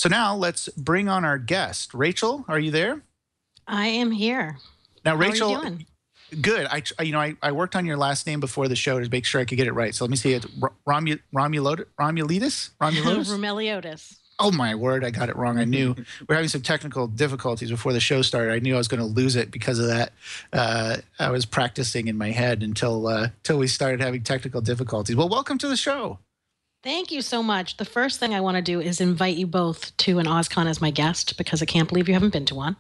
So now let's bring on our guest. Rachel, are you there? I am here. Now, How Rachel, are you doing? good. I worked on your last name before the show to make sure I could get it right. So let me see it. Romulotis? Romulotis? Roumeliotis. Oh my word, I got it wrong. I knew we're having some technical difficulties before the show started. I knew I was going to lose it because of that. I was practicing in my head until we started having technical difficulties. Well, welcome to the show. Thank you so much. The first thing I want to do is invite you both to an OSCON as my guest because I can't believe you haven't been to one.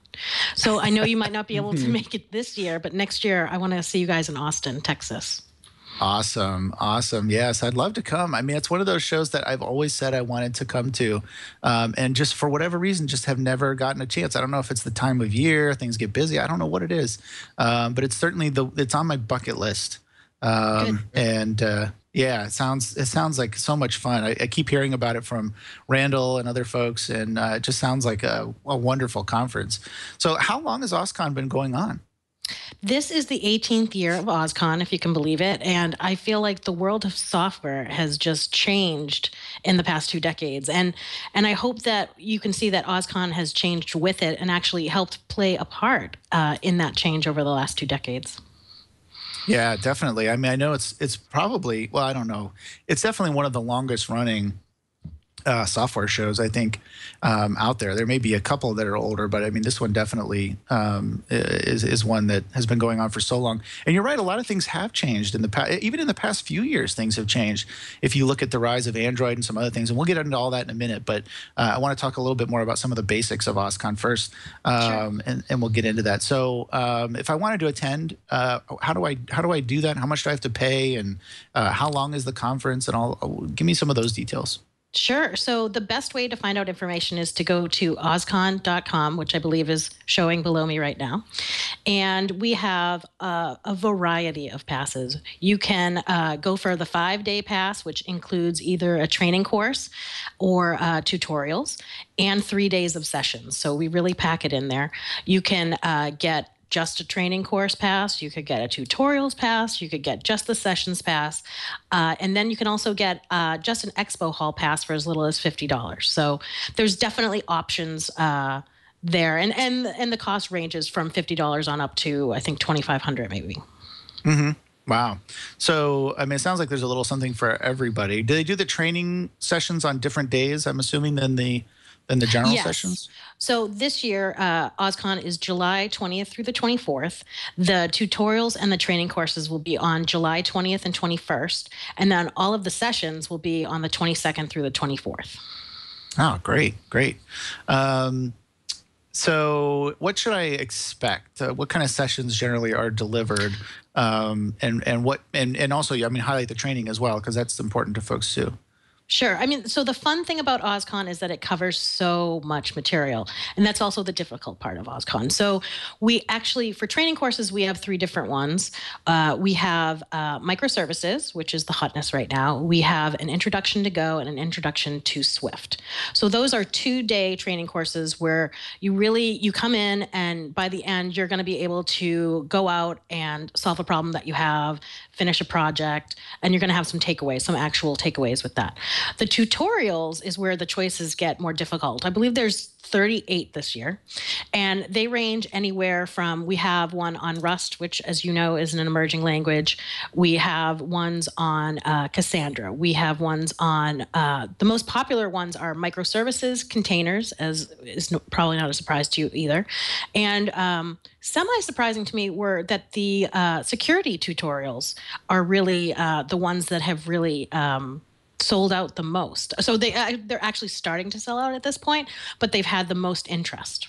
So I know you might not be able to make it this year, but next year I want to see you guys in Austin, Texas. Awesome. Awesome. Yes, I'd love to come. I mean, it's one of those shows that I've always said I wanted to come to. And just for whatever reason, just have never gotten a chance. I don't know if it's the time of year, things get busy. I don't know what it is. But it's certainly it's on my bucket list. Yeah, it sounds like so much fun. I keep hearing about it from Randall and other folks, and it just sounds like a wonderful conference. So how long has OSCON been going on? This is the 18th year of OSCON, if you can believe it. And I feel like the world of software has just changed in the past 2 decades. And I hope that you can see that OSCON has changed with it and actually helped play a part in that change over the last 2 decades. Yeah, definitely. I mean, I know it's probably, well, I don't know. It's definitely one of the longest running software shows, I think, out there. There may be a couple that are older, but I mean, this one definitely is one that has been going on for so long. And you're right, a lot of things have changed in the past. Even in the past few years, things have changed. If you look at the rise of Android and some other things, and we'll get into all that in a minute, but I want to talk a little bit more about some of the basics of OSCON first, Sure. and we'll get into that. So if I wanted to attend, how do I do that? How much do I have to pay? And how long is the conference? And give me some of those details. Sure. So the best way to find out information is to go to oscon.com, which I believe is showing below me right now. And we have a variety of passes. You can go for the 5-day pass, which includes either a training course or tutorials, and 3 days of sessions. So we really pack it in there. You can get just a training course pass, you could get a tutorials pass, you could get just the sessions pass, and then you can also get just an expo hall pass for as little as $50. So there's definitely options there, and the cost ranges from $50 on up to I think $2,500 maybe. Mm-hmm. Wow. So, I mean, it sounds like there's a little something for everybody. Do they do the training sessions on different days, I'm assuming, than the general sessions? So this year, OSCON is July 20th through the 24th. The tutorials and the training courses will be on July 20th and 21st. And then all of the sessions will be on the 22nd through the 24th. Oh, great, great. So what should I expect? What kind of sessions generally are delivered? And also, I mean, highlight the training as well, because that's important to folks too. Sure. I mean, so the fun thing about OSCON is that it covers so much material, and that's also the difficult part of OSCON. So we actually, for training courses, we have 3 different ones. We have microservices, which is the hotness right now. We have an introduction to Go and an introduction to Swift. So those are 2-day training courses where you come in, and by the end, you're going to be able to go out and solve a problem that you have, finish a project, and you're going to have some takeaways, some actual takeaways with that. The tutorials is where the choices get more difficult. I believe there's 38 this year, and they range anywhere from, we have one on Rust, which, as you know, is an emerging language. We have ones on Cassandra. We have ones on, the most popular ones are microservices, containers, as is probably not a surprise to you either. And semi-surprising to me were that the security tutorials are really the ones that have really sold out the most. So they're actually starting to sell out at this point, but they've had the most interest.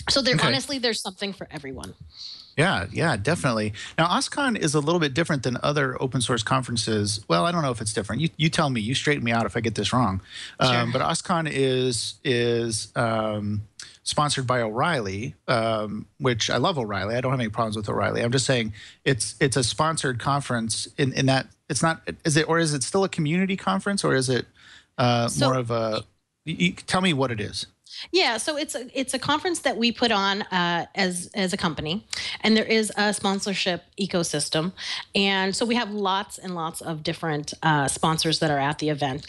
So honestly, there's something for everyone. Yeah, definitely. Now, OSCON is a little bit different than other open source conferences. Well, I don't know if it's different. You tell me. You straighten me out if I get this wrong. Sure. But OSCON is sponsored by O'Reilly, which I love O'Reilly. I don't have any problems with O'Reilly. I'm just saying it's a sponsored conference in that it's not. Is it still a community conference, or is it more of a Tell me what it is. Yeah, so it's a conference that we put on as a company, and there is a sponsorship ecosystem, and so we have lots and lots of different sponsors that are at the event.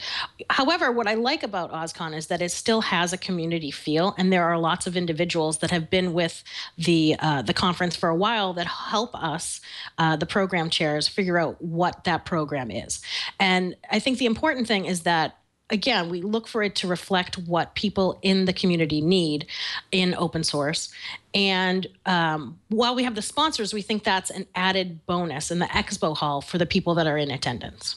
However, what I like about OSCON is that it still has a community feel, and there are lots of individuals that have been with the conference for a while that help us, the program chairs, figure out what that program is. And I think the important thing is that, again, we look for it to reflect what people in the community need in open source. And while we have the sponsors, we think that's an added bonus in the expo hall for the people that are in attendance.